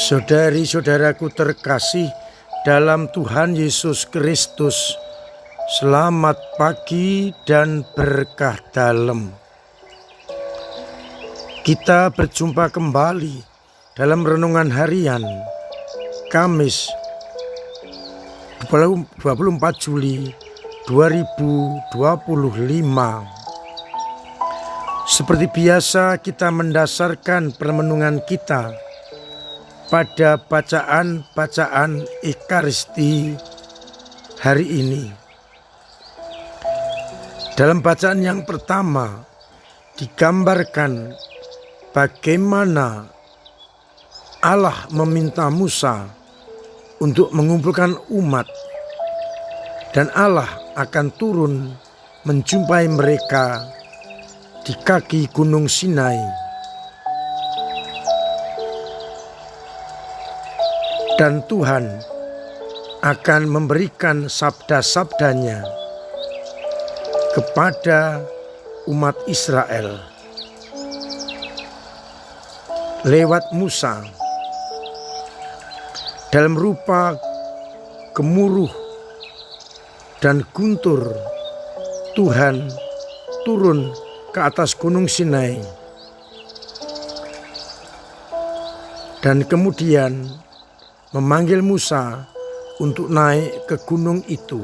Saudari-saudaraku terkasih dalam Tuhan Yesus Kristus, selamat pagi dan berkah dalam. Kita berjumpa kembali dalam renungan harian Kamis 24 Juli 2025. Seperti biasa kita mendasarkan permenungan kita pada bacaan Ekaristi hari ini. Dalam bacaan yang pertama digambarkan bagaimana Allah meminta Musa untuk mengumpulkan umat, dan Allah akan turun menjumpai mereka di kaki Gunung Sinai. Dan Tuhan akan memberikan sabda-sabdanya kepada umat Israel lewat Musa dalam rupa gemuruh dan guntur. Tuhan turun ke atas Gunung Sinai dan kemudian memanggil Musa untuk naik ke gunung itu.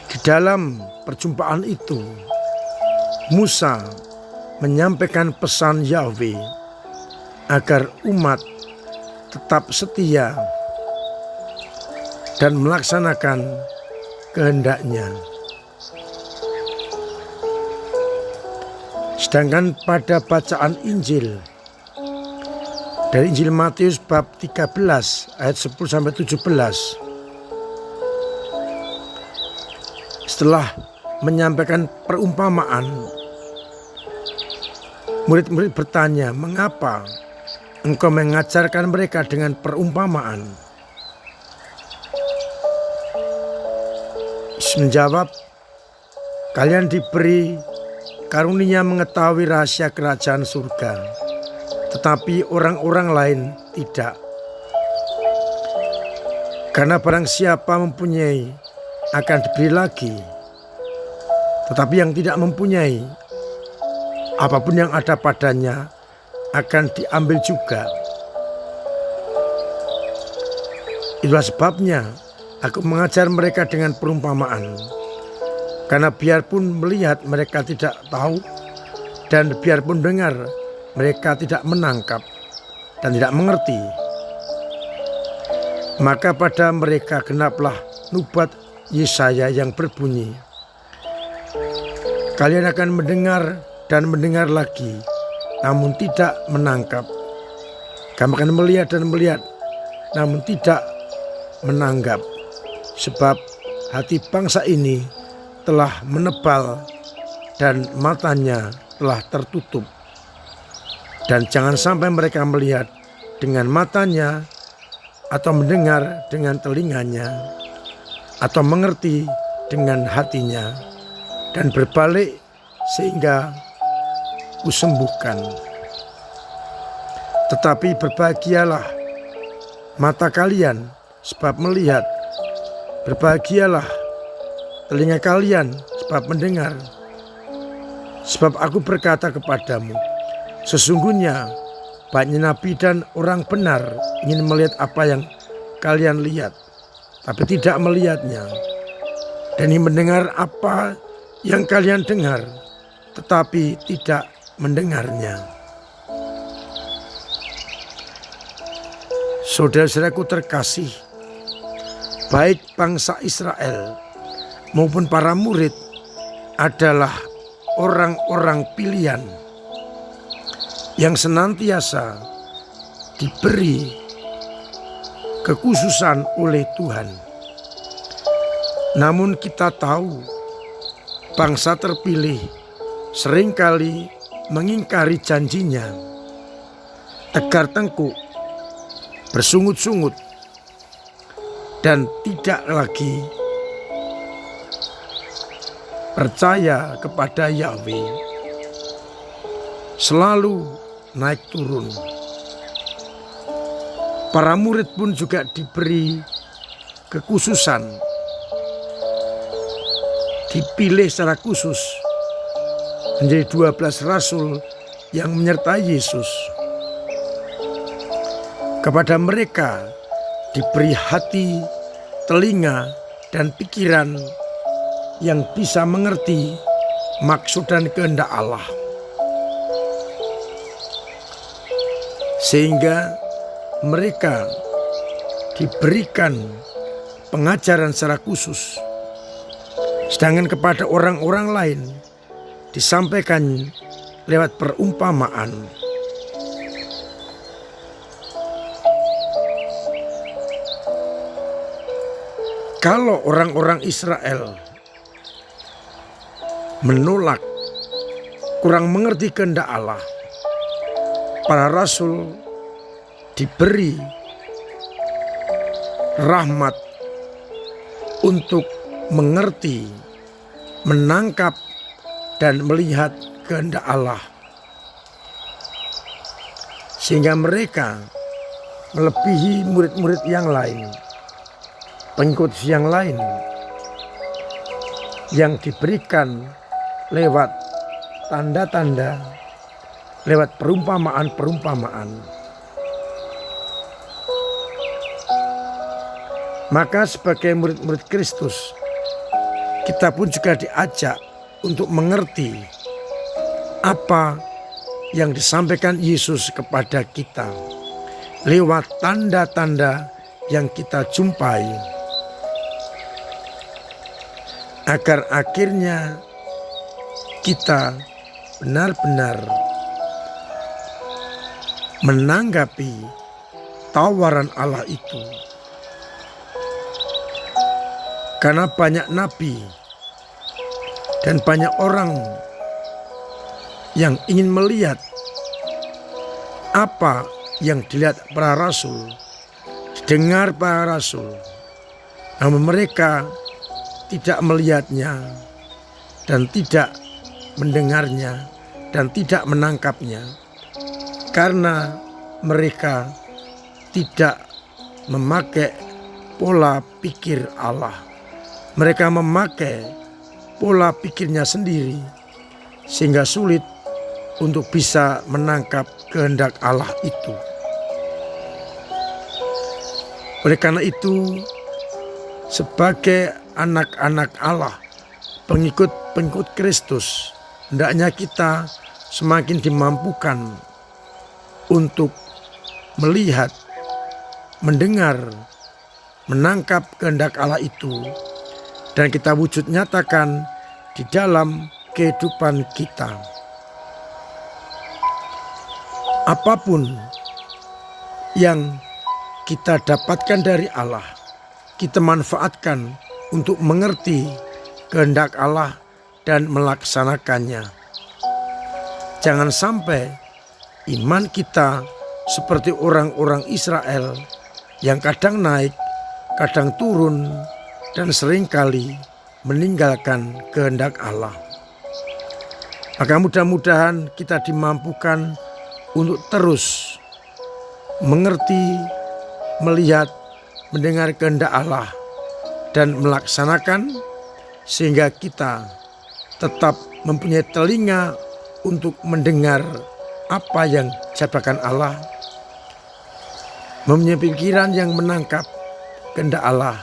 Di dalam perjumpaan itu, Musa menyampaikan pesan Yahweh agar umat tetap setia dan melaksanakan kehendaknya. Sedangkan pada bacaan Injil dari Injil Matius bab 13 ayat 10-17, setelah menyampaikan perumpamaan, murid-murid bertanya, "Mengapa engkau mengajarkan mereka dengan perumpamaan?" Yesus menjawab, "Kalian diberi karunia mengetahui rahasia kerajaan surga, tetapi orang-orang lain tidak. Karena barang siapa mempunyai akan diberi lagi, tetapi yang tidak mempunyai, apapun yang ada padanya akan diambil juga. Itulah sebabnya aku mengajar mereka dengan perumpamaan, karena biarpun melihat mereka tidak tahu, dan biarpun dengar mereka tidak menangkap dan tidak mengerti. Maka pada mereka genaplah nubuat Yesaya yang berbunyi, kalian akan mendengar dan mendengar lagi, namun tidak menangkap. Kamu akan melihat dan melihat, namun tidak menanggap. Sebab hati bangsa ini telah menebal dan matanya telah tertutup. Dan jangan sampai mereka melihat dengan matanya, atau mendengar dengan telinganya, atau mengerti dengan hatinya, dan berbalik sehingga kusembuhkan. Tetapi berbahagialah mata kalian sebab melihat, berbahagialah telinga kalian sebab mendengar. Sebab aku berkata kepadamu, sesungguhnya banyak nabi dan orang benar ingin melihat apa yang kalian lihat, tapi tidak melihatnya, dan ingin mendengar apa yang kalian dengar, tetapi tidak mendengarnya. Saudara-saudaraku terkasih, baik bangsa Israel maupun para murid adalah orang-orang pilihan yang senantiasa diberi kekhususan oleh Tuhan. Namun kita tahu bangsa terpilih seringkali mengingkari janjinya, tegar tengkuk, bersungut-sungut, dan tidak lagi percaya kepada Yahweh. Selalu naik turun. Para murid pun juga diberi kekhususan, dipilih secara khusus menjadi 12 rasul yang menyertai Yesus. Kepada mereka diberi hati, telinga, dan pikiran yang bisa mengerti maksud dan kehendak Allah. Sehingga mereka diberikan pengajaran secara khusus. Sedangkan kepada orang-orang lain disampaikan lewat perumpamaan. Kalau orang-orang Israel menolak, kurang mengerti kehendak Allah, para rasul diberi rahmat untuk mengerti, menangkap, dan melihat kehendak Allah. Sehingga mereka melebihi murid-murid yang lain, pengikut yang lain, yang diberikan lewat tanda-tanda, lewat perumpamaan-perumpamaan. Maka sebagai murid-murid Kristus, kita pun juga diajak untuk mengerti apa yang disampaikan Yesus kepada kita lewat tanda-tanda yang kita jumpai, agar akhirnya kita benar-benar menanggapi tawaran Allah itu. Karena banyak nabi dan banyak orang yang ingin melihat apa yang dilihat para rasul, didengar para rasul, namun mereka tidak melihatnya dan tidak mendengarnya dan tidak menangkapnya, karena mereka tidak memakai pola pikir Allah. Mereka memakai pola pikirnya sendiri, sehingga sulit untuk bisa menangkap kehendak Allah itu. Oleh karena itu, sebagai anak-anak Allah, pengikut-pengikut Kristus, hendaknya kita semakin dimampukan untuk melihat, mendengar, menangkap kehendak Allah itu, dan kita wujud nyatakan di dalam kehidupan kita. Apapun yang kita dapatkan dari Allah, kita manfaatkan untuk mengerti kehendak Allah dan melaksanakannya. Jangan sampai iman kita seperti orang-orang Israel yang kadang naik, kadang turun, dan seringkali meninggalkan kehendak Allah. Maka mudah-mudahan kita dimampukan untuk terus mengerti, melihat, mendengar kehendak Allah, dan melaksanakan, sehingga kita tetap mempunyai telinga untuk mendengar apa yang disampaikan Allah, mempunyai pikiran yang menangkap kehendak Allah,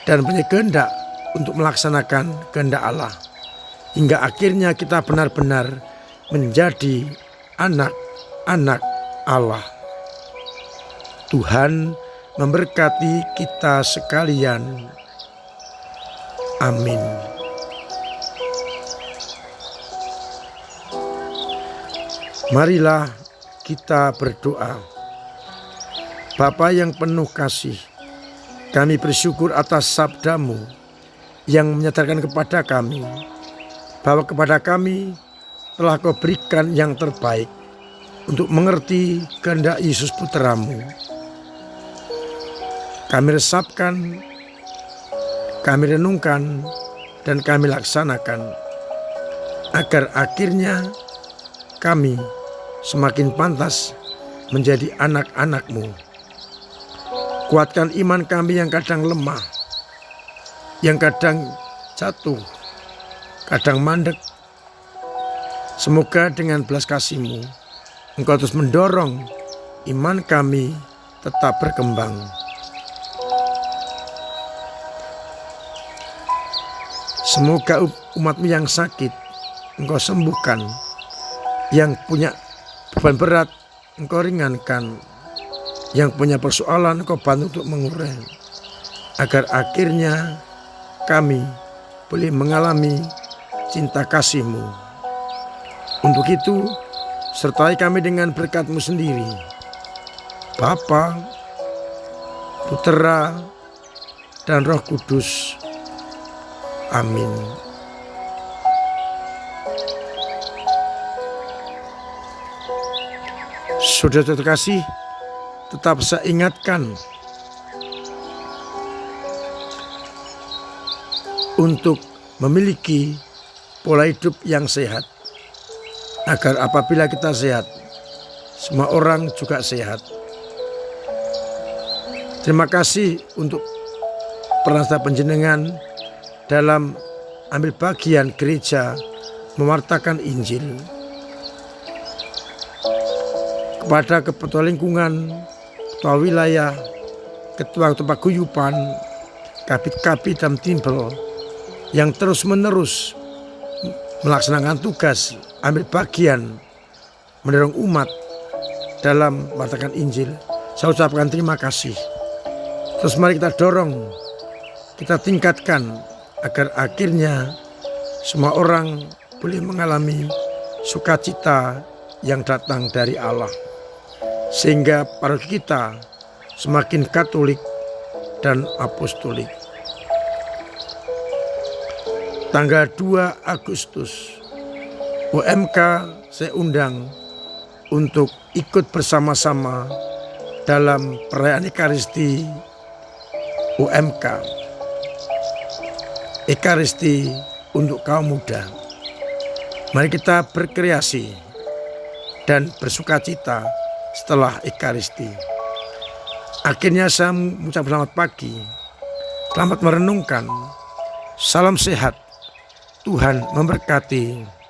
dan punya kehendak untuk melaksanakan kehendak Allah, hingga akhirnya kita benar-benar menjadi anak-anak Allah. Tuhan memberkati kita sekalian. Amin. Marilah kita berdoa. Bapa yang penuh kasih, kami bersyukur atas sabda-Mu yang menyatakan kepada kami bahwa kepada kami telah Kau berikan yang terbaik untuk mengerti kehendak Yesus Putra-Mu. Kami resapkan, kami renungkan, dan kami laksanakan, agar akhirnya kami semakin pantas menjadi anak-anak-Mu. Kuatkan iman kami yang kadang lemah, yang kadang jatuh, kadang mandek. Semoga dengan belas kasih-Mu, Engkau terus mendorong iman kami tetap berkembang. Semoga umat-Mu yang sakit Engkau sembuhkan, yang punya beban berat Engkau ringankan, yang punya persoalan Engkau bantu untuk mengurai, agar akhirnya kami boleh mengalami cinta kasih-Mu. Untuk itu, sertai kami dengan berkat-Mu sendiri, Bapa, Putera, dan Roh Kudus. Amin. Saudara terkasih, tetap saya ingatkan untuk memiliki pola hidup yang sehat, agar apabila kita sehat, semua orang juga sehat. Terima kasih untuk peran panjenengan dalam ambil bagian gereja mewartakan Injil. Kepada ketua lingkungan, ketua wilayah, ketua paguyuban, kabit-kabit dan timbel yang terus-menerus melaksanakan tugas ambil bagian mendorong umat dalam mewartakan Injil, saya ucapkan terima kasih. Terus mari kita dorong, kita tingkatkan agar akhirnya semua orang boleh mengalami sukacita yang datang dari Allah, sehingga paroki kita semakin Katolik dan Apostolik. Tanggal 2 Agustus UMK saya undang untuk ikut bersama-sama dalam perayaan Ekaristi UMK, Ekaristi untuk kaum muda. Mari kita berkreasi dan bersukacita setelah Ekaristi. Akhirnya saya mengucap selamat pagi, selamat merenungkan, salam sehat, Tuhan memberkati.